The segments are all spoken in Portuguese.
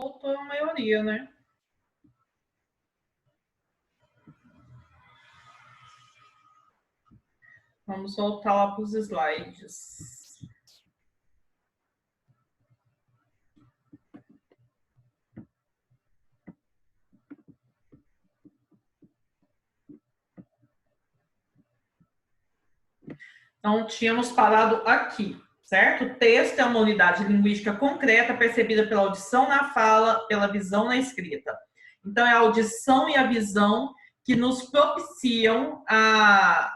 voltou a maioria, né? Vamos voltar lá para os slides. Então, tínhamos parado aqui, certo? O texto é uma unidade linguística concreta percebida pela audição na fala, pela visão na escrita. Então, é a audição e a visão que nos propiciam a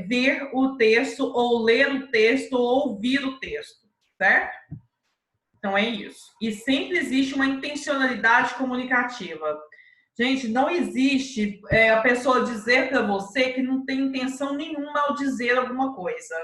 ver o texto, ou ler o texto, ou ouvir o texto, certo? Então, é isso. E sempre existe uma intencionalidade comunicativa. Gente, não existe a pessoa dizer para você que não tem intenção nenhuma ao dizer alguma coisa.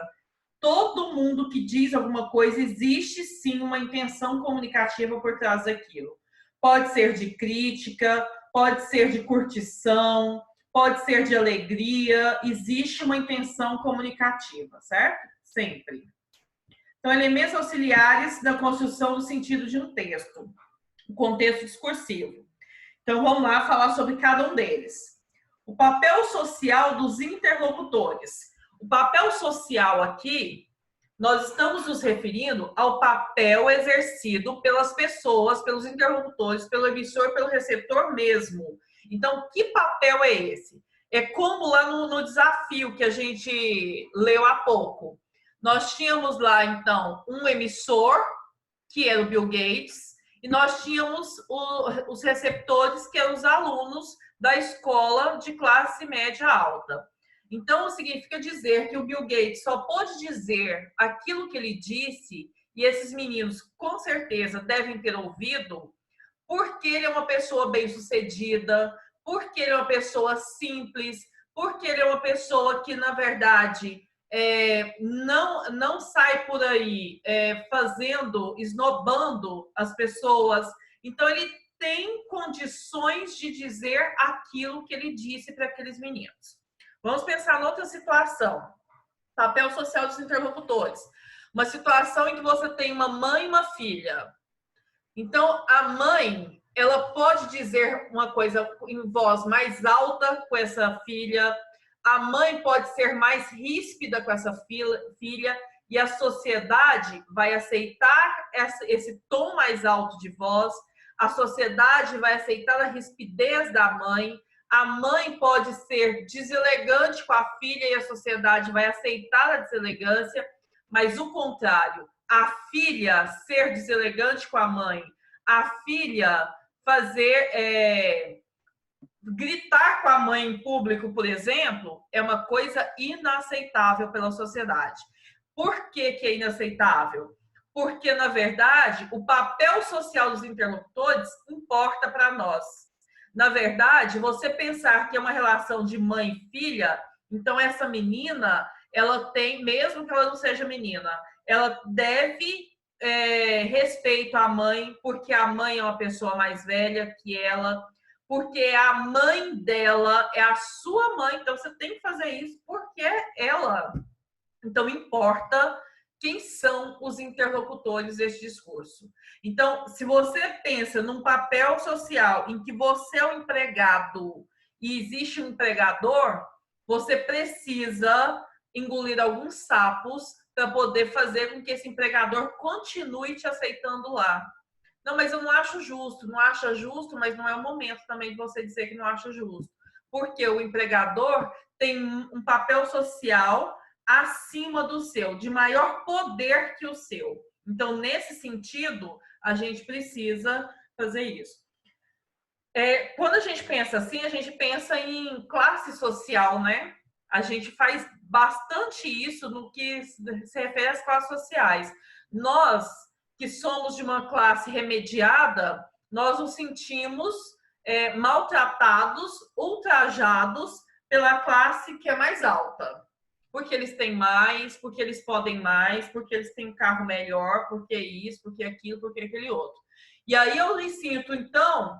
Todo mundo que diz alguma coisa, existe sim uma intenção comunicativa por trás daquilo. Pode ser de crítica, pode ser de curtição, pode ser de alegria, existe uma intenção comunicativa, certo? Sempre. Então, elementos auxiliares da construção do sentido de um texto, o contexto discursivo. Então, vamos lá falar sobre cada um deles. O papel social dos interlocutores. O papel social aqui, nós estamos nos referindo ao papel exercido pelas pessoas, pelos interlocutores, pelo emissor, pelo receptor mesmo. Então, que papel é esse? É como lá no desafio que a gente leu há pouco. Nós tínhamos lá, então, um emissor, que era o Bill Gates, e nós tínhamos os receptores, que eram os alunos da escola de classe média alta. Então, significa dizer que o Bill Gates só pode dizer aquilo que ele disse, e esses meninos, com certeza, devem ter ouvido, porque ele é uma pessoa bem-sucedida, porque ele é uma pessoa simples, porque ele é uma pessoa que, na verdade, não sai por aí esnobando as pessoas. Então, ele tem condições de dizer aquilo que ele disse para aqueles meninos. Vamos pensar noutra situação. Papel social dos interlocutores. Uma situação em que você tem uma mãe e uma filha. Então, a mãe, ela pode dizer uma coisa em voz mais alta com essa filha. A mãe pode ser mais ríspida com essa filha. E a sociedade vai aceitar esse tom mais alto de voz. A sociedade vai aceitar a rispidez da mãe. A mãe pode ser deselegante com a filha e a sociedade vai aceitar a deselegância, mas o contrário, a filha ser deselegante com a mãe, a filha gritar com a mãe em público, por exemplo, é uma coisa inaceitável pela sociedade. Por que é inaceitável? Porque, na verdade, o papel social dos interlocutores importa para nós. Na verdade, você pensar que é uma relação de mãe e filha, então essa menina, ela tem, mesmo que ela não seja menina, ela deve respeito à mãe, porque a mãe é uma pessoa mais velha que ela, porque a mãe dela é a sua mãe, então você tem que fazer isso porque ela. Então, importa quem são os interlocutores desse discurso. Então, se você pensa num papel social em que você é o empregado e existe um empregador, você precisa engolir alguns sapos para poder fazer com que esse empregador continue te aceitando lá. Não, mas eu não acho justo. Não acha justo, mas não é o momento também de você dizer que não acha justo. Porque o empregador tem um papel social acima do seu, de maior poder que o seu. Então, nesse sentido, a gente precisa fazer isso. Quando a gente pensa assim, a gente pensa em classe social, né? A gente faz bastante isso no que se refere às classes sociais. Nós, que somos de uma classe remediada, nós nos sentimos maltratados, ultrajados pela classe que é mais alta. Porque eles têm mais, porque eles podem mais, porque eles têm um carro melhor, porque isso, porque aquilo, porque aquele outro. E aí eu me sinto, então,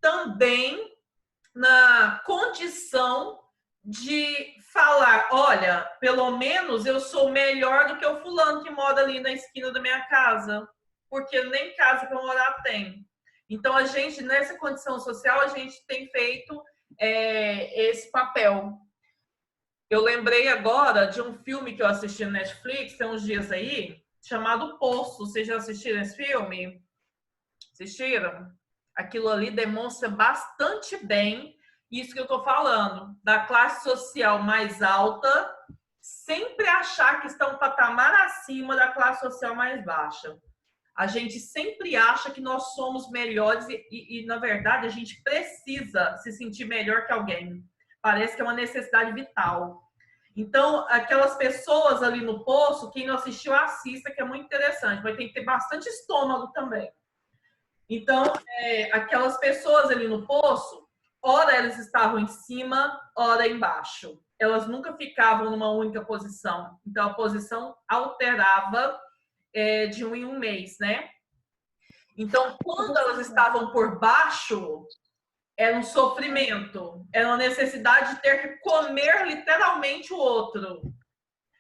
também na condição de falar, olha, pelo menos eu sou melhor do que o fulano que mora ali na esquina da minha casa, porque nem casa para morar tem. Então, a gente, nessa condição social, a gente tem feito esse papel. Eu lembrei agora de um filme que eu assisti no Netflix, tem uns dias aí, chamado Poço. Vocês já assistiram esse filme? Assistiram? Aquilo ali demonstra bastante bem isso que eu estou falando, da classe social mais alta sempre achar que está um patamar acima da classe social mais baixa. A gente sempre acha que nós somos melhores e, na verdade, a gente precisa se sentir melhor que alguém. Parece que é uma necessidade vital. Então, aquelas pessoas ali no poço, quem não assistiu, assista, que é muito interessante, mas tem que ter bastante estômago também. Então, aquelas pessoas ali no poço, ora elas estavam em cima, ora embaixo. Elas nunca ficavam numa única posição. Então, a posição alterava de um em um mês, né? Então, quando elas estavam por baixo, era um sofrimento, era uma necessidade de ter que comer literalmente o outro.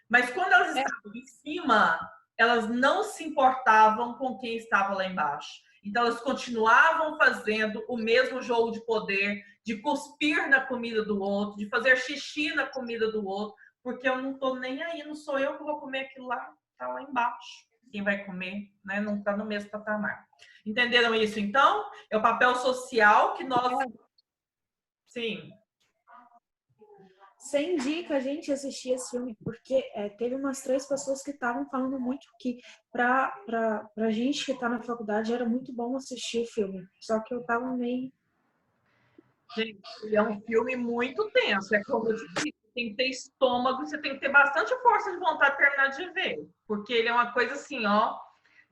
Mas quando elas estavam em cima, elas não se importavam com quem estava lá embaixo. Então, elas continuavam fazendo o mesmo jogo de poder, de cuspir na comida do outro, de fazer xixi na comida do outro, porque eu não estou nem aí, não sou eu que vou comer aquilo lá, está lá embaixo. Quem vai comer, né, não está no mesmo patamar. Entenderam isso, então? É o papel social que nós... Sim. Você indica a gente assistir esse filme, porque teve umas 3 pessoas que estavam falando muito que pra gente que está na faculdade era muito bom assistir o filme. Só que eu tava meio... Gente, é um filme muito tenso. É como eu disse, tem que ter estômago, você tem que ter bastante força de vontade de terminar de ver. Porque ele é uma coisa assim, ó.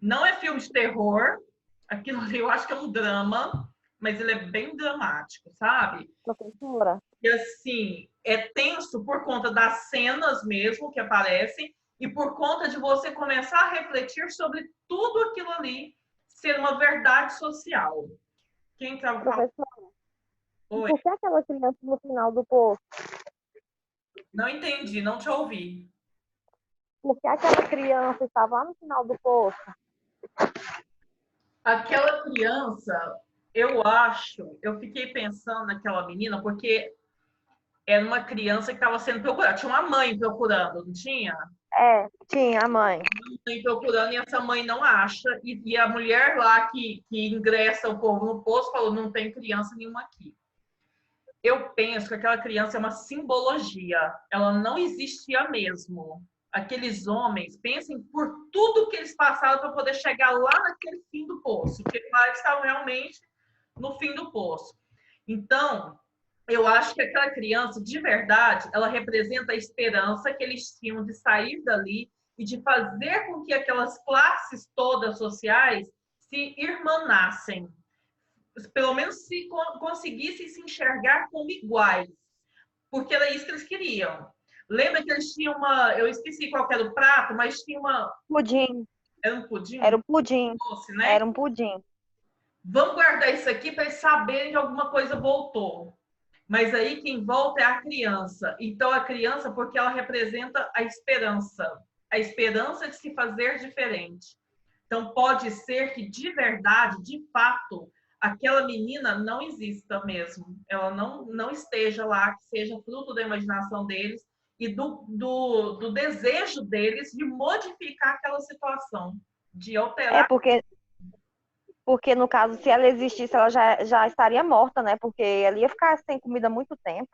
Não é filme de terror. Aquilo ali eu acho que é um drama, mas ele é bem dramático, sabe? Professora. E assim, é tenso por conta das cenas mesmo que aparecem e por conta de você começar a refletir sobre tudo aquilo ali ser uma verdade social. Quem estava falando? Professora, Oi. por que aquela criança no final do poço? Não entendi, não te ouvi. Por que aquela criança estava lá no final do poço? Aquela criança, eu fiquei pensando naquela menina, porque era uma criança que estava sendo procurada. Tinha uma mãe procurando, não tinha? Tinha a mãe. Mãe procurando e essa mãe não acha. E a mulher lá que ingressa o povo no poço falou: não tem criança nenhuma aqui. Eu penso que aquela criança é uma simbologia. Ela não existia mesmo. Aqueles homens, pensem por tudo que eles passaram para poder chegar lá naquele fim do poço, porque lá eles estavam realmente no fim do poço. Então, eu acho que aquela criança, de verdade, ela representa a esperança que eles tinham de sair dali e de fazer com que aquelas classes todas sociais se irmanassem, pelo menos se conseguissem se enxergar como iguais, porque era isso que eles queriam. Lembra que eles tinham eu esqueci qual era o prato, mas tinha Pudim. Era um pudim? Era um pudim. Doce, né? Era um pudim. Vamos guardar isso aqui para eles saberem que alguma coisa voltou. Mas aí quem volta é a criança. Então a criança, porque ela representa a esperança de se fazer diferente. Então pode ser que de verdade, de fato, aquela menina não exista mesmo. Ela não esteja lá, que seja fruto da imaginação deles e do desejo deles de modificar aquela situação, de alterar. Porque no caso, se ela existisse, ela já estaria morta, né? Porque ela ia ficar sem comida há muito tempo.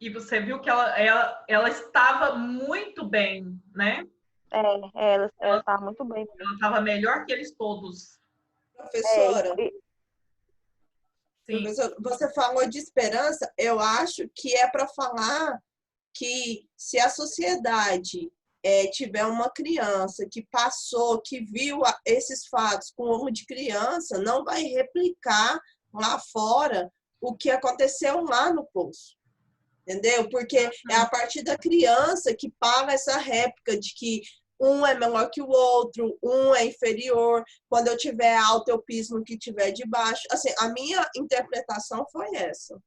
E você viu que ela estava muito bem, né? Ela estava muito bem. Ela estava melhor que eles todos. Professora, Sim. professor, você falou de esperança, eu acho que é para falar que se a sociedade tiver uma criança que passou, que viu esses fatos com olho de criança, não vai replicar lá fora o que aconteceu lá no poço. Entendeu? Porque é a partir da criança que para essa réplica de que um é melhor que o outro, um é inferior, quando eu tiver alto eu piso no que tiver de baixo. Assim, a minha interpretação foi essa.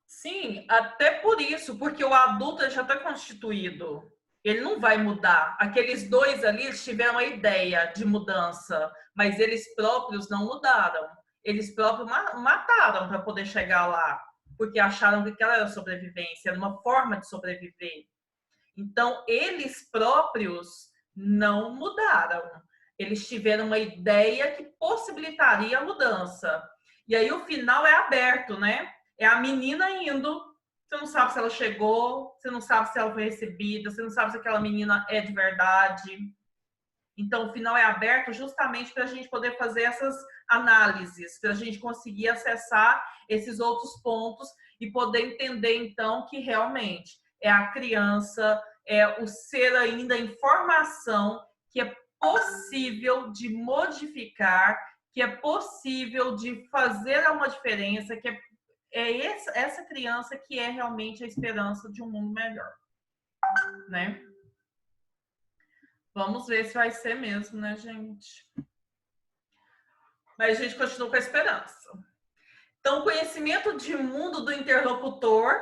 Sim, até por isso, porque o adulto já está constituído. Ele não vai mudar. Aqueles dois ali eles tiveram a ideia de mudança, mas eles próprios não mudaram. eles próprios mataram para poder chegar lá, porque acharam que aquela era sobrevivência, era uma forma de sobreviver. Então, eles próprios não mudaram. Eles tiveram uma ideia que possibilitaria a mudança. E aí o final é aberto, né? É a menina indo, você não sabe se ela chegou, você não sabe se ela foi recebida, você não sabe se aquela menina é de verdade. Então, o final é aberto justamente para a gente poder fazer essas análises, para a gente conseguir acessar esses outros pontos e poder entender, então, que realmente é a criança, é o ser ainda em formação, que é possível de modificar, que é possível de fazer uma diferença, que é essa criança que é realmente a esperança de um mundo melhor, né? Vamos ver se vai ser mesmo, né, gente? Mas a gente continua com a esperança. Então, o conhecimento de mundo do interlocutor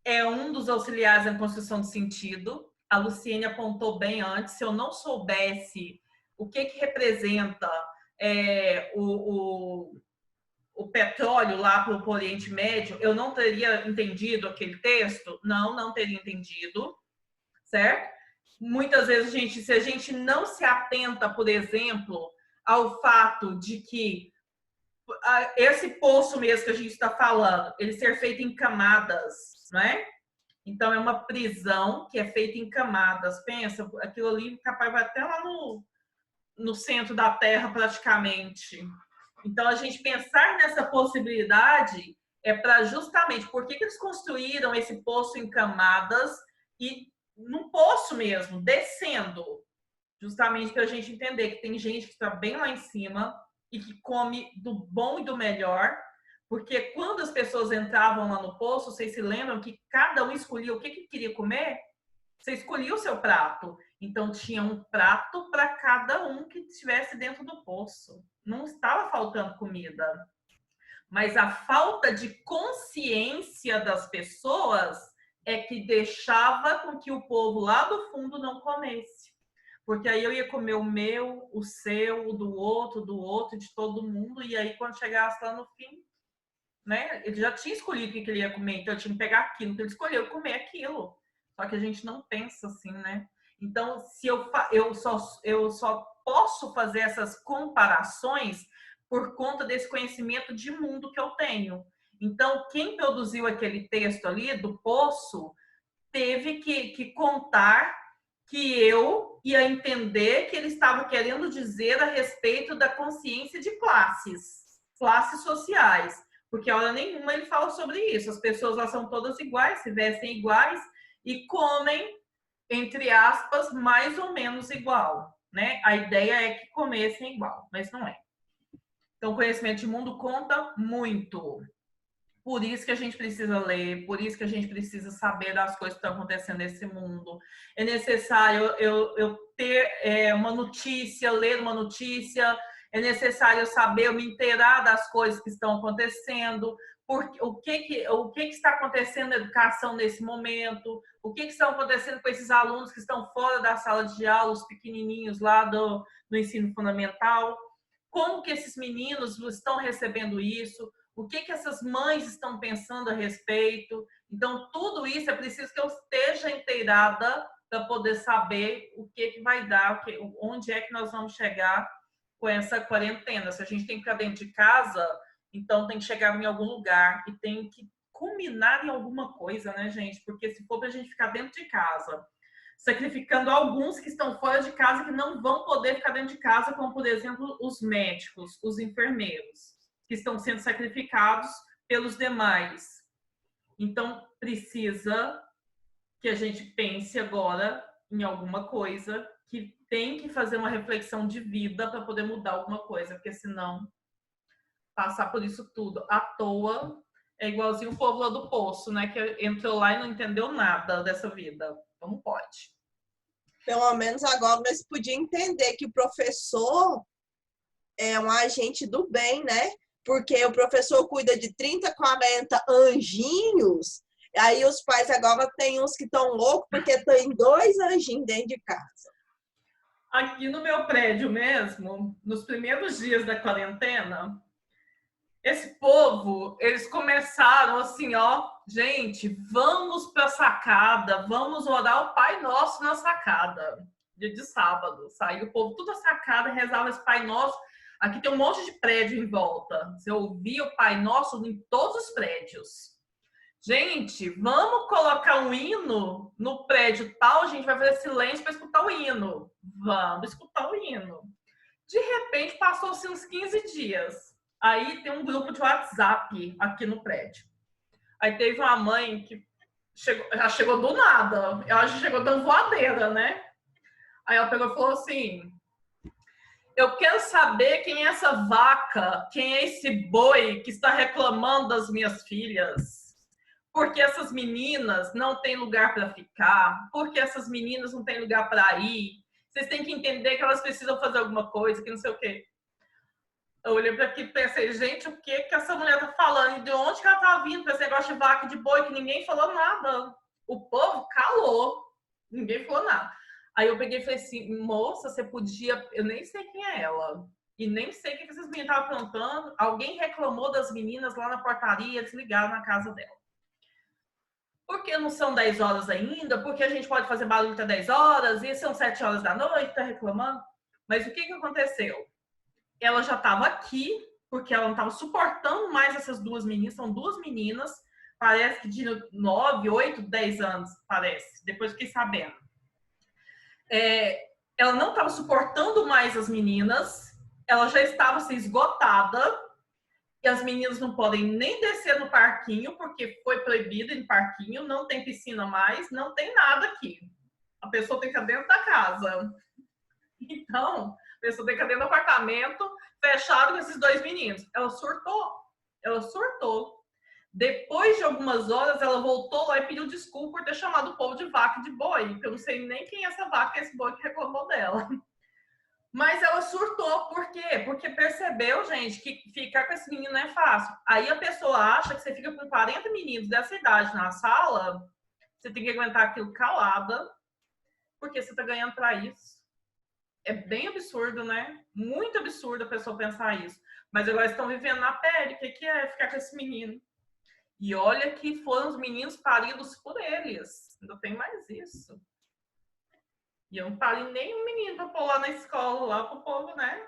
é um dos auxiliares na construção de sentido. A Luciene apontou bem antes, se eu não soubesse o que representa o petróleo lá para o Oriente Médio, eu não teria entendido aquele texto? Não teria entendido, certo? Muitas vezes, se a gente não se atenta, por exemplo, ao fato de que esse poço mesmo que a gente está falando, ele ser feito em camadas, né? Então, é uma prisão que é feita em camadas. Pensa, aquilo ali capaz vai até lá no centro da Terra, praticamente. Então, a gente pensar nessa possibilidade é para justamente por que eles construíram esse poço em camadas e num poço mesmo, descendo, justamente para a gente entender que tem gente que está bem lá em cima e que come do bom e do melhor, porque quando as pessoas entravam lá no poço, vocês se lembram que cada um escolhia o que queria comer? Você escolhia o seu prato. Então, tinha um prato para cada um que estivesse dentro do poço. Não estava faltando comida. Mas a falta de consciência das pessoas é que deixava com que o povo lá do fundo não comesse. Porque aí eu ia comer o meu, o seu, o do outro, de todo mundo. E aí, quando chegasse lá no fim, né, ele já tinha escolhido o que ele ia comer. Então, eu tinha que pegar aquilo que ele escolheu, comer aquilo. Só que a gente não pensa assim, né? Então, se eu só posso fazer essas comparações por conta desse conhecimento de mundo que eu tenho. Então, quem produziu aquele texto ali do poço teve que contar que eu ia entender que ele estava querendo dizer a respeito da consciência de classes sociais, porque a hora nenhuma ele fala sobre isso. As pessoas lá são todas iguais, se vestem iguais e comem, entre aspas, mais ou menos igual, né? A ideia é que comessem igual, mas não é. Então, o conhecimento de mundo conta muito. Por isso que a gente precisa ler, por isso que a gente precisa saber das coisas que estão acontecendo nesse mundo. É necessário eu ter uma notícia, ler uma notícia, é necessário saber, eu me inteirar das coisas que estão acontecendo, o que está acontecendo na educação nesse momento, o que está acontecendo com esses alunos que estão fora da sala de aula, os pequenininhos lá do ensino fundamental, como que esses meninos estão recebendo isso, o que essas mães estão pensando a respeito. Então, tudo isso é preciso que eu esteja inteirada para poder saber o que vai dar, onde é que nós vamos chegar com essa quarentena. Se a gente tem que ficar dentro de casa, então tem que chegar em algum lugar e tem que culminar em alguma coisa, né, gente? Porque se for para a gente ficar dentro de casa, sacrificando alguns que estão fora de casa, que não vão poder ficar dentro de casa, como, por exemplo, os médicos, os enfermeiros, que estão sendo sacrificados pelos demais. Então, precisa que a gente pense agora em alguma coisa, que tem que fazer uma reflexão de vida para poder mudar alguma coisa, porque senão passar por isso tudo à toa é igualzinho o povo lá do poço, né? Que entrou lá e não entendeu nada dessa vida. Então não pode. Pelo menos agora nós podíamos entender que o professor é um agente do bem, né? Porque o professor cuida de 30, 40 anjinhos, aí os pais agora têm uns que estão loucos porque tem 2 anjinhos dentro de casa. Aqui no meu prédio mesmo, nos primeiros dias da quarentena, Esse povo, eles começaram assim, ó, gente, vamos pra sacada, vamos orar o Pai Nosso na sacada. Dia de sábado, saiu o povo tudo à sacada, rezava esse Pai Nosso. Aqui tem um monte de prédio em volta. Você ouvia o Pai Nosso em todos os prédios. Gente, vamos colocar um hino no prédio tal, a gente vai fazer silêncio para escutar o hino. Vamos escutar o hino. De repente, passou-se uns 15 dias. Aí tem um grupo de WhatsApp aqui no prédio. Aí teve uma mãe que já chegou do nada. Ela já chegou dando voadeira, né? Aí ela pegou e falou assim: eu quero saber quem é essa vaca, quem é esse boi que está reclamando das minhas filhas. Porque essas meninas não têm lugar para ficar. Porque essas meninas não têm lugar para ir. Vocês têm que entender que elas precisam fazer alguma coisa, que não sei o quê. Eu olhei para aqui e pensei, gente, o que essa mulher tá falando? E de onde que ela tá vindo para esse negócio de vaca, de boi, que ninguém falou nada. O povo calou. Ninguém falou nada. Aí eu peguei e falei assim, moça, você podia... Eu nem sei quem é ela. E nem sei o que essas meninas estavam plantando. Alguém reclamou das meninas lá na portaria, eles ligaram na casa dela. Porque não são 10 horas ainda, porque a gente pode fazer barulho até 10 horas, e são 7 horas da noite, tá reclamando. Mas o que aconteceu? Ela já estava aqui, porque ela não estava suportando mais essas duas meninas. São duas meninas, parece que de 9, 8, 10 anos, parece. Depois fiquei sabendo. Ela não estava suportando mais as meninas, ela já estava assim, esgotada, e as meninas não podem nem descer no parquinho, porque foi proibido ir no parquinho, não tem piscina mais, não tem nada aqui. A pessoa tem que ficar dentro da casa. Então... a pessoa tem que ir dentro do apartamento, fechado com esses dois meninos. Ela surtou. Ela surtou. Depois de algumas horas, ela voltou lá e pediu desculpa por ter chamado o povo de vaca e de boi. Porque eu não sei nem quem é essa vaca e esse boi que reclamou dela. Mas ela surtou. Por quê? Porque percebeu, gente, que ficar com esse menino não é fácil. Aí a pessoa acha que você fica com 40 meninos dessa idade na sala, você tem que aguentar aquilo calada, porque você tá ganhando pra isso. É bem absurdo, né? Muito absurdo a pessoa pensar isso. Mas agora estão vivendo na pele. O que é ficar com esse menino? E olha que foram os meninos paridos por eles. Ainda tem mais isso. E eu não parei nenhum menino para pôr lá na escola, lá pro povo, né?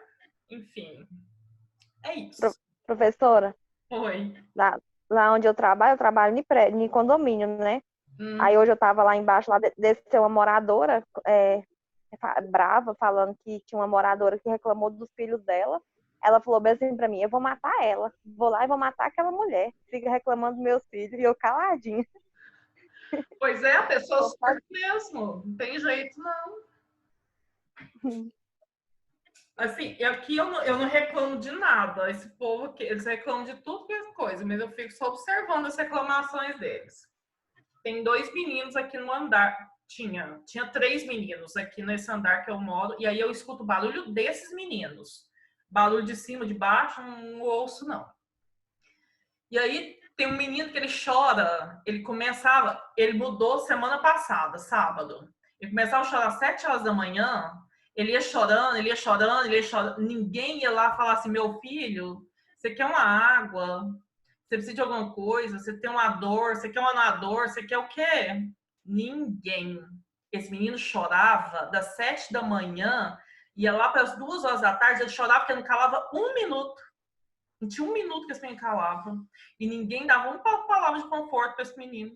Enfim. É isso. Professora? Oi. Lá onde eu trabalho em condomínio, né? Aí hoje eu tava lá embaixo, lá desceu uma moradora... brava, falando que tinha uma moradora que reclamou dos filhos dela. Ela falou bem assim pra mim, eu vou matar ela. Vou lá e vou matar aquela mulher. Fica reclamando dos meus filhos. E eu caladinha. Pois é, a pessoa surta mesmo. Não tem jeito, não. Assim, aqui eu não reclamo de nada. Esse povo aqui, eles reclamam de tudo que é coisa, mas eu fico só observando as reclamações deles. Tem 2 meninos aqui no andar. Tinha 3 meninos aqui nesse andar que eu moro, e aí eu escuto o barulho desses meninos. Barulho de cima, de baixo, não ouço, não. E aí tem um menino que ele chora, ele mudou semana passada, sábado. Ele começava a chorar às 7 horas da manhã, ele ia chorando, ninguém ia lá falar assim, meu filho, você quer uma água? Você precisa de alguma coisa? Você tem uma dor? Você quer um anador? Você quer o quê? Ninguém. Esse menino chorava das 7 da manhã, ia lá para as 2 horas da tarde, ele chorava porque não calava 1 minuto. Não tinha 1 minuto que esse menino calava. E ninguém dava uma palavra de conforto para esse menino.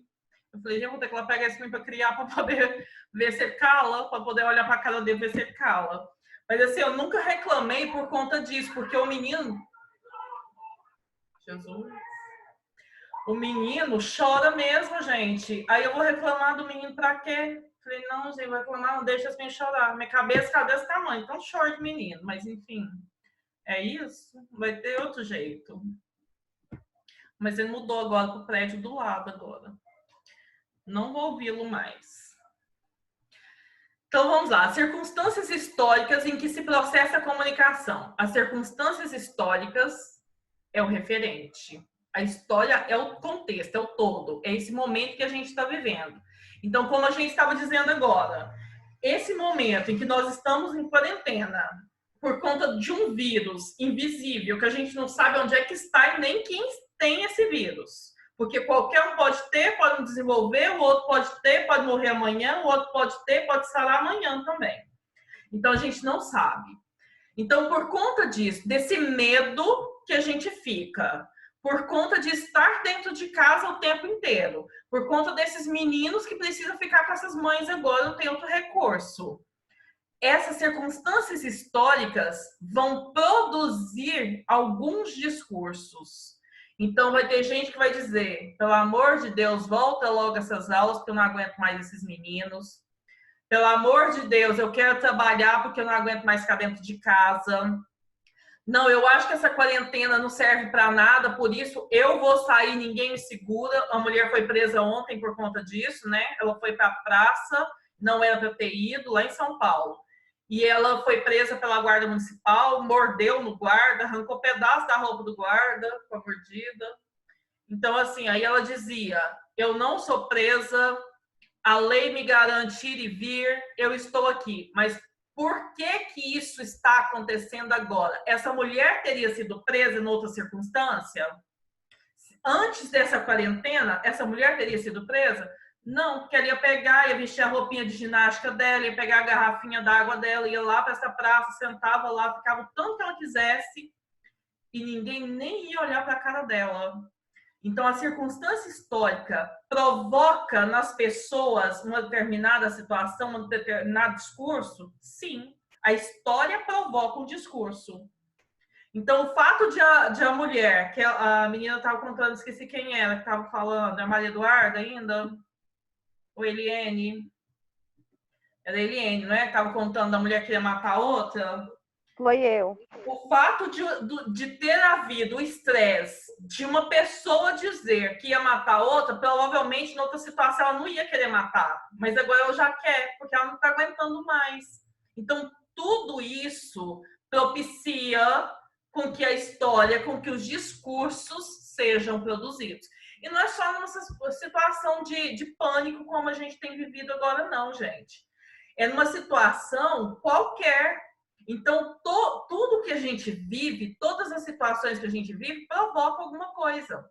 Eu falei, gente, vou ter que lá pegar esse menino para criar, para poder ver se ele cala, para poder olhar para a cara dele e ver se ele cala. Mas assim, eu nunca reclamei por conta disso, porque o menino... Jesus... O menino chora mesmo, gente. Aí eu vou reclamar do menino pra quê? Falei, não, gente, vou reclamar, não deixa esse menino chorar. Minha cabeça tá desse tamanho, então chora de menino. Mas, enfim, é isso. Vai ter outro jeito. Mas ele mudou agora pro prédio do lado agora. Não vou ouvi-lo mais. Então, vamos lá. Circunstâncias históricas em que se processa a comunicação. As circunstâncias históricas é o referente. A história é o contexto, é o todo. É esse momento que a gente está vivendo. Então, como a gente estava dizendo agora, esse momento em que nós estamos em quarentena, por conta de um vírus invisível, que a gente não sabe onde é que está e nem quem tem esse vírus. Porque qualquer um pode ter, pode não desenvolver, o outro pode ter, pode morrer amanhã, o outro pode ter, pode sarar amanhã também. Então, a gente não sabe. Então, por conta disso, desse medo que a gente fica, por conta de estar dentro de casa o tempo inteiro, por conta desses meninos que precisam ficar com essas mães agora, não tem outro recurso. Essas circunstâncias históricas vão produzir alguns discursos. Então, vai ter gente que vai dizer, pelo amor de Deus, volta logo essas aulas, porque eu não aguento mais esses meninos. Pelo amor de Deus, eu quero trabalhar porque eu não aguento mais ficar dentro de casa. Não, eu acho que essa quarentena não serve para nada, por isso eu vou sair, ninguém me segura. A mulher foi presa ontem por conta disso, né? Ela foi para a praça, não era para ter ido, lá em São Paulo. E ela foi presa pela guarda municipal, mordeu no guarda, arrancou pedaço da roupa do guarda com a mordida. Então, assim, aí ela dizia, eu não sou presa, a lei me garante ir e vir, eu estou aqui. Mas por que que isso está acontecendo agora? Essa mulher teria sido presa em outra circunstância? Antes dessa quarentena, essa mulher teria sido presa? Não, porque ela ia pegar, ia vestir a roupinha de ginástica dela, ia pegar a garrafinha d'água dela, ia lá para essa praça, sentava lá, ficava o tanto que ela quisesse e ninguém nem ia olhar para a cara dela. Então, a circunstância histórica provoca nas pessoas uma determinada situação, um determinado discurso? Sim, a história provoca um discurso. Então, o fato de a mulher, que a menina estava contando, esqueci quem era, que estava falando, é a Maria Eduarda ainda? Ou Eliane? Era a Eliane, não é? Que estava contando da mulher que ia matar a outra? Foi eu. O fato de ter havido o estresse de uma pessoa dizer que ia matar outra, provavelmente, em outra situação, ela não ia querer matar. Mas agora ela já quer, porque ela não está aguentando mais. Então, tudo isso propicia com que a história, com que os discursos sejam produzidos. E não é só numa situação de pânico como a gente tem vivido agora, não, gente. É numa situação qualquer. Então, tudo que a gente vive, todas as situações que a gente vive, provoca alguma coisa.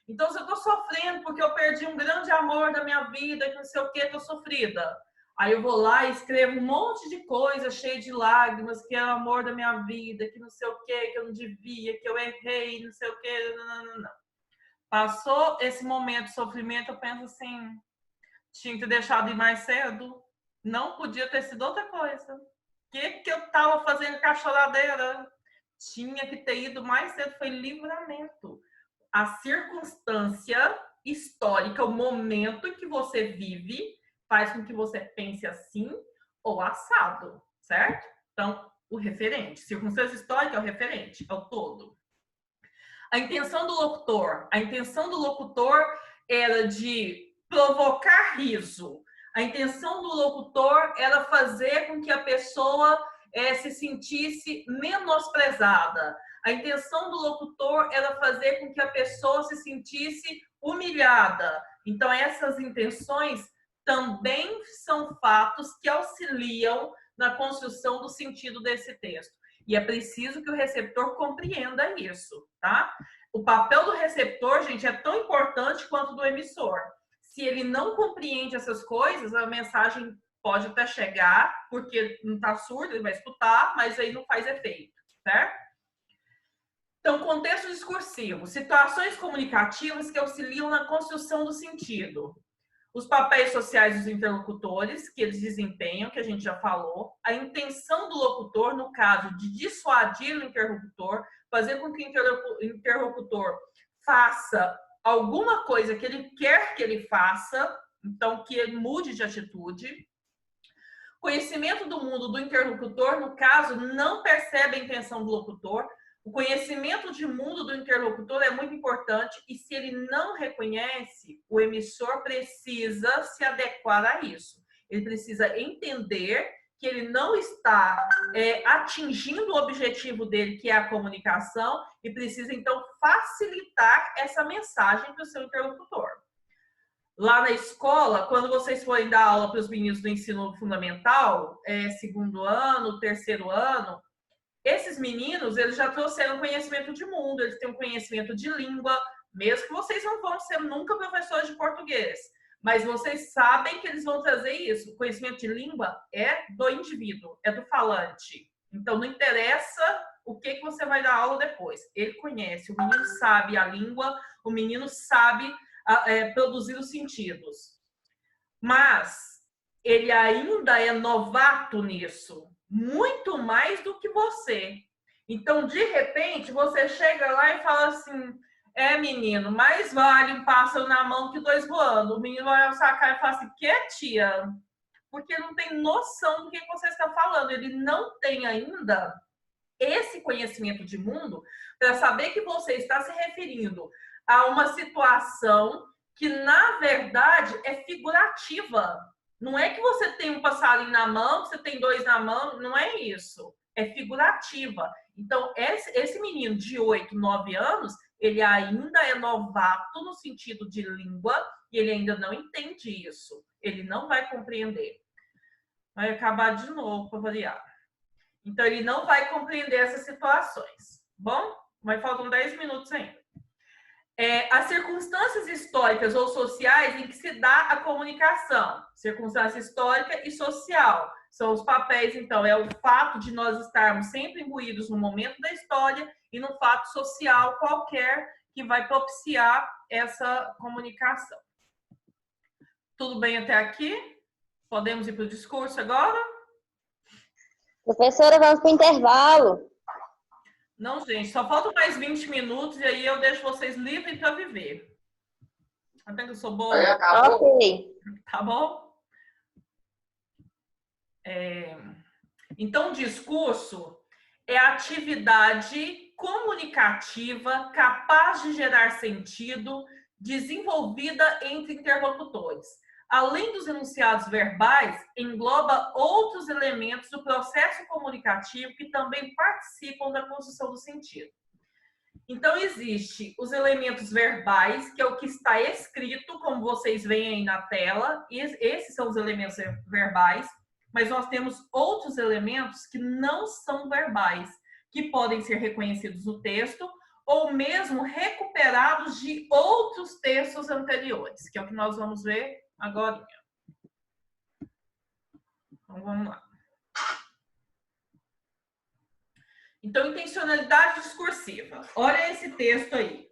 Então, se eu estou sofrendo porque eu perdi um grande amor da minha vida, que não sei o que, estou sofrida. Aí eu vou lá e escrevo um monte de coisa cheia de lágrimas, que é o amor da minha vida, que não sei o que eu não devia, que eu errei, não sei o que, não. Passou esse momento de sofrimento, eu penso assim, tinha que ter deixado ir mais cedo. Não podia ter sido outra coisa. O que eu estava fazendo com a choradeira? Tinha que ter ido mais cedo, foi livramento. A circunstância histórica, o momento em que você vive, faz com que você pense assim ou assado, certo? Então, o referente. Circunstância histórica é o referente, é o todo. A intenção do locutor era de provocar riso. A intenção do locutor era fazer com que a pessoa se sentisse menosprezada. A intenção do locutor era fazer com que a pessoa se sentisse humilhada. Então, essas intenções também são fatos que auxiliam na construção do sentido desse texto. E é preciso que o receptor compreenda isso, tá? O papel do receptor, gente, é tão importante quanto do emissor. Se ele não compreende essas coisas, a mensagem pode até chegar, porque não está surdo, ele vai escutar, mas aí não faz efeito, certo? Então, contexto discursivo, situações comunicativas que auxiliam na construção do sentido. Os papéis sociais dos interlocutores, que eles desempenham, que a gente já falou. A intenção do locutor, no caso de dissuadir o interlocutor, fazer com que o interlocutor faça alguma coisa que ele quer que ele faça, então que ele mude de atitude. Conhecimento do mundo do interlocutor, no caso, não percebe a intenção do locutor. O conhecimento de mundo do interlocutor é muito importante e se ele não reconhece, o emissor precisa se adequar a isso. Ele precisa entender que ele não está atingindo o objetivo dele, que é a comunicação, e precisa, então, facilitar essa mensagem para o seu interlocutor. Lá na escola, quando vocês forem dar aula para os meninos do ensino fundamental, segundo ano, terceiro ano, Esses meninos, eles já trouxeram conhecimento de mundo, eles têm um conhecimento de língua, mesmo que vocês não vão ser nunca professores de português. Mas vocês sabem que eles vão trazer isso. O conhecimento de língua é do indivíduo, é do falante. Então, não interessa o que você vai dar aula depois. Ele conhece, o menino sabe a língua, o menino sabe produzir os sentidos. Mas ele ainda é novato nisso, muito mais do que você. Então, de repente, você chega lá e fala assim: menino, mais vale um pássaro na mão que dois voando. O menino vai olhar sua cara e fala assim: que, tia? Porque não tem noção do que você está falando. Ele não tem ainda esse conhecimento de mundo para saber que você está se referindo a uma situação que, na verdade, é figurativa. Não é que você tem um passarinho na mão, que você tem dois na mão, não é isso. É figurativa. Então, esse menino de 8, 9 anos, ele ainda é novato no sentido de língua e ele ainda não entende isso. Ele não vai compreender. Vai acabar de novo para variar. Então, ele não vai compreender essas situações. Bom, mas faltam 10 minutos ainda. As circunstâncias históricas ou sociais em que se dá a comunicação. Circunstância histórica e social. São os papéis, então, é o fato de nós estarmos sempre imbuídos no momento da história e no fato social qualquer que vai propiciar essa comunicação. Tudo bem até aqui? Podemos ir para o discurso agora? Professora, vamos para o intervalo. Não, gente, só faltam mais 20 minutos e aí eu deixo vocês livres para viver. Até que eu sou boa. Ok. Tá bom? Então, o discurso é a atividade comunicativa capaz de gerar sentido, desenvolvida entre interlocutores. Além dos enunciados verbais, engloba outros elementos do processo comunicativo que também participam da construção do sentido. Então, existe os elementos verbais, que é o que está escrito, como vocês veem aí na tela. Esses são os elementos verbais, mas nós temos outros elementos que não são verbais, que podem ser reconhecidos no texto ou mesmo recuperados de outros textos anteriores, que é o que nós vamos ver agora. Então, vamos lá. Então, intencionalidade discursiva. Olha esse texto aí.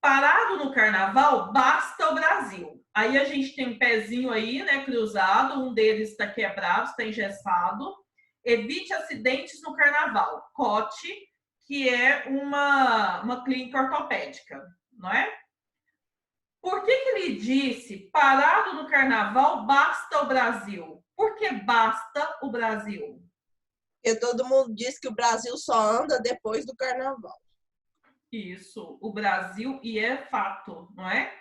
Parado no carnaval, basta o Brasil. Aí a gente tem um pezinho aí, né, cruzado. Um deles está quebrado, está engessado. Evite acidentes no carnaval. COTE, que é uma clínica ortopédica, não é? Por que ele disse, parado no carnaval, basta o Brasil? Por que basta o Brasil? Porque todo mundo diz que o Brasil só anda depois do carnaval. Isso, o Brasil, e é fato, não é?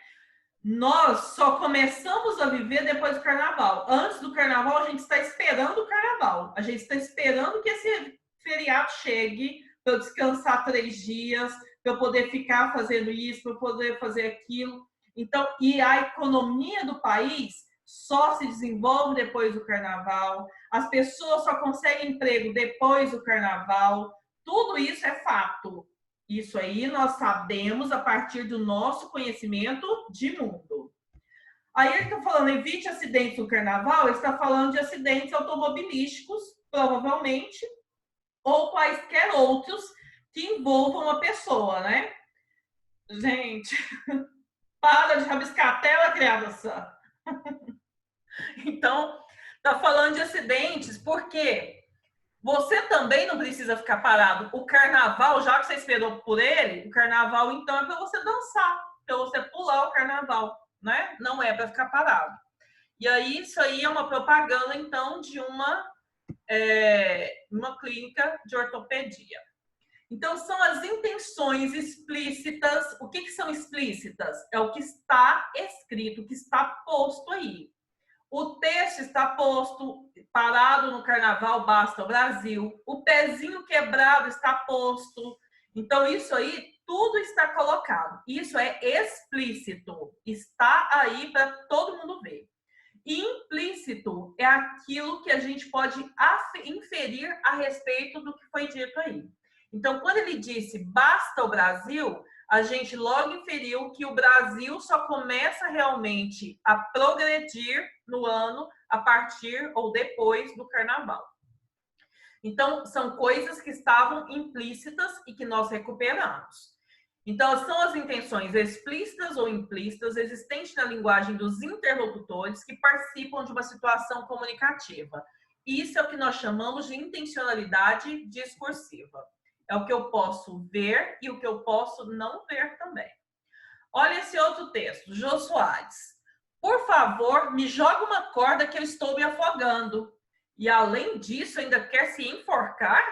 Nós só começamos a viver depois do carnaval. Antes do carnaval, a gente está esperando o carnaval. A gente está esperando que esse feriado chegue para eu descansar 3 dias, para eu poder ficar fazendo isso, para eu poder fazer aquilo. Então, e a economia do país só se desenvolve depois do carnaval. As pessoas só conseguem emprego depois do carnaval. Tudo isso é fato. Isso aí nós sabemos a partir do nosso conhecimento de mundo. Aí ele está falando, evite acidentes no carnaval, ele está falando de acidentes automobilísticos, provavelmente, ou quaisquer outros que envolvam a pessoa, né? Gente, para de rabiscar a tela, criança. Então, está falando de acidentes, porque você também não precisa ficar parado. O carnaval, já que você esperou por ele, o carnaval, então, é para você dançar, para você pular o carnaval, né? Não é para ficar parado. E aí, isso aí é uma propaganda, então, de uma clínica de ortopedia. Então, são as intenções explícitas. O que são explícitas? É o que está escrito, o que está posto aí. O texto está posto, parado no carnaval, basta o Brasil. O pezinho quebrado está posto. Então, isso aí, tudo está colocado. Isso é explícito. Está aí para todo mundo ver. Implícito é aquilo que a gente pode inferir a respeito do que foi dito aí. Então, quando ele disse basta o Brasil, a gente logo inferiu que o Brasil só começa realmente a progredir no ano a partir ou depois do Carnaval. Então, são coisas que estavam implícitas e que nós recuperamos. Então, são as intenções explícitas ou implícitas existentes na linguagem dos interlocutores que participam de uma situação comunicativa. Isso é o que nós chamamos de intencionalidade discursiva. É o que eu posso ver e o que eu posso não ver também. Olha esse outro texto, Jô Soares. Por favor, me joga uma corda que eu estou me afogando. E além disso, ainda quer se enforcar?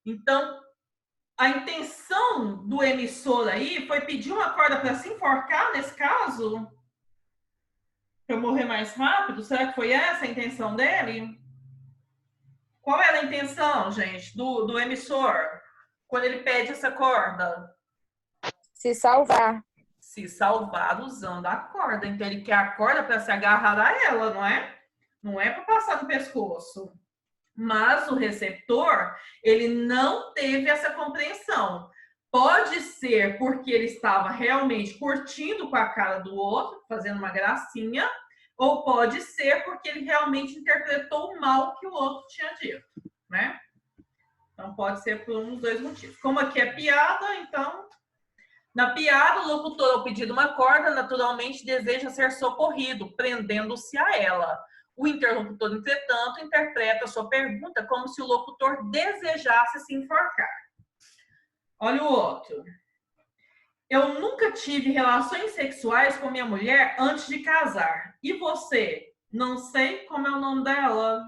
Então, a intenção do emissor aí foi pedir uma corda para se enforcar nesse caso? Para eu morrer mais rápido? Será que foi essa a intenção dele? Qual era a intenção, gente, do emissor, quando ele pede essa corda? Se salvar. Se salvar usando a corda. Então, ele quer a corda para se agarrar a ela, não é? Não é para passar no pescoço. Mas o receptor, ele não teve essa compreensão. Pode ser porque ele estava realmente curtindo com a cara do outro, fazendo uma gracinha, ou pode ser porque ele realmente interpretou o mal que o outro tinha dito, né? Então, pode ser por um dos dois motivos. Como aqui é piada, então... Na piada, o locutor, ao pedir uma corda, naturalmente deseja ser socorrido, prendendo-se a ela. O interlocutor, entretanto, interpreta a sua pergunta como se o locutor desejasse se enforcar. Olha o outro. Eu nunca tive relações sexuais com minha mulher antes de casar. E você? Não sei como é o nome dela.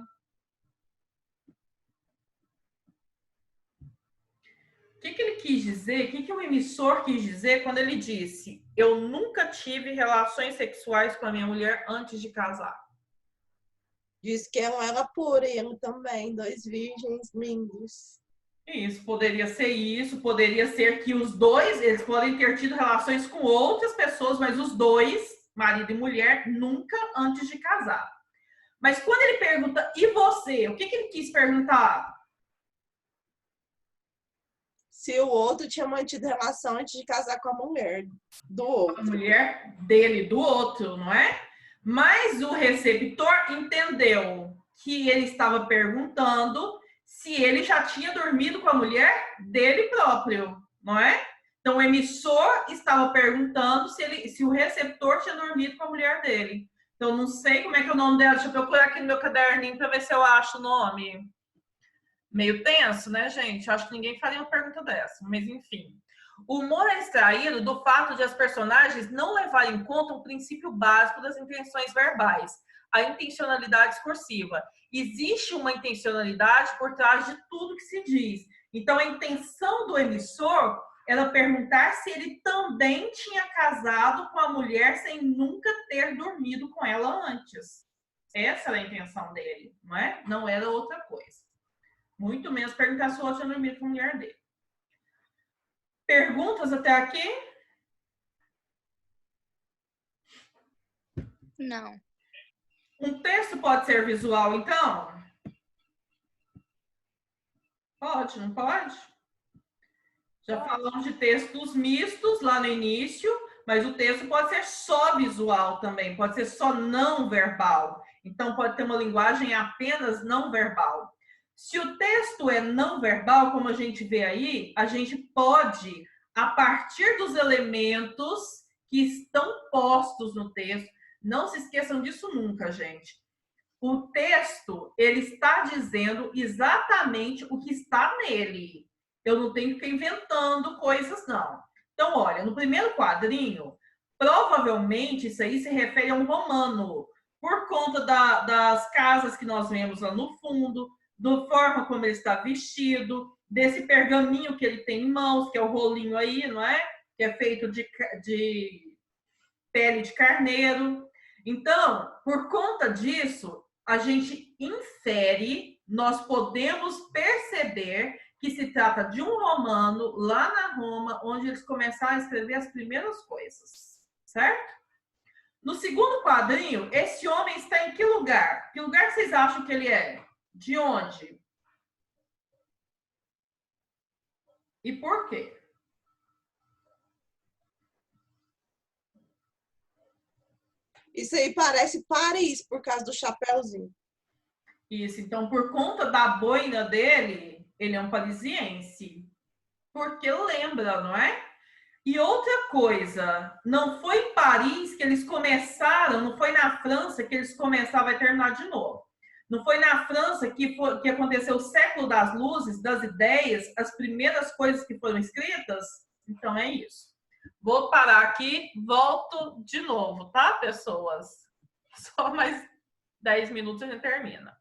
O que ele quis dizer? O que o emissor quis dizer quando ele disse eu nunca tive relações sexuais com a minha mulher antes de casar? Diz que ela pura e ele também, dois virgens lindos. Isso, poderia ser isso, poderia ser que os dois, eles podem ter tido relações com outras pessoas, mas os dois, marido e mulher, nunca antes de casar. Mas quando ele pergunta, e você? O que ele quis perguntar? Se o outro tinha mantido relação antes de casar com a mulher do outro. A mulher dele, do outro, não é? Mas o receptor entendeu que ele estava perguntando se ele já tinha dormido com a mulher dele próprio, não é? Então, o emissor estava perguntando se o receptor tinha dormido com a mulher dele. Então, não sei como é que é o nome dela. Deixa eu procurar aqui no meu caderninho para ver se eu acho o nome. Meio tenso, né, gente? Acho que ninguém faria uma pergunta dessa, mas enfim. O humor é extraído do fato de as personagens não levarem em conta o princípio básico das intenções verbais, a intencionalidade discursiva. Existe uma intencionalidade por trás de tudo que se diz. Então, a intenção do emissor era perguntar se ele também tinha casado com a mulher sem nunca ter dormido com ela antes. Essa era a intenção dele, não é? Não era outra coisa. Muito menos perguntar se o outro tinha dormido com a mulher dele. Perguntas até aqui? Não. Um texto pode ser visual, então? Pode, não pode? Já falamos de textos mistos lá no início, mas o texto pode ser só visual também, pode ser só não verbal. Então, pode ter uma linguagem apenas não verbal. Se o texto é não verbal, como a gente vê aí, a gente pode, a partir dos elementos que estão postos no texto, não se esqueçam disso nunca, gente. O texto, ele está dizendo exatamente o que está nele. Eu não tenho que ficar inventando coisas, não. Então, olha, no primeiro quadrinho, provavelmente isso aí se refere a um romano, por conta das casas que nós vemos lá no fundo, da forma como ele está vestido, desse pergaminho que ele tem em mãos, que é o rolinho aí, não é? Que é feito de pele de carneiro. Então, por conta disso, a gente infere, nós podemos perceber que se trata de um romano lá na Roma, onde eles começaram a escrever as primeiras coisas, certo? No segundo quadrinho, esse homem está em que lugar? Que lugar vocês acham que ele é? De onde? E por quê? Isso aí parece Paris, por causa do chapéuzinho. Isso, então, por conta da boina dele, ele é um parisiense. Porque lembra, não é? E outra coisa, não foi em Paris que eles começaram, não foi na França que eles começaram, vai terminar de novo. Não foi na França que aconteceu o século das luzes, das ideias, as primeiras coisas que foram escritas? Então é isso. Vou parar aqui, volto de novo, tá, pessoas? Só mais 10 minutos e a gente termina.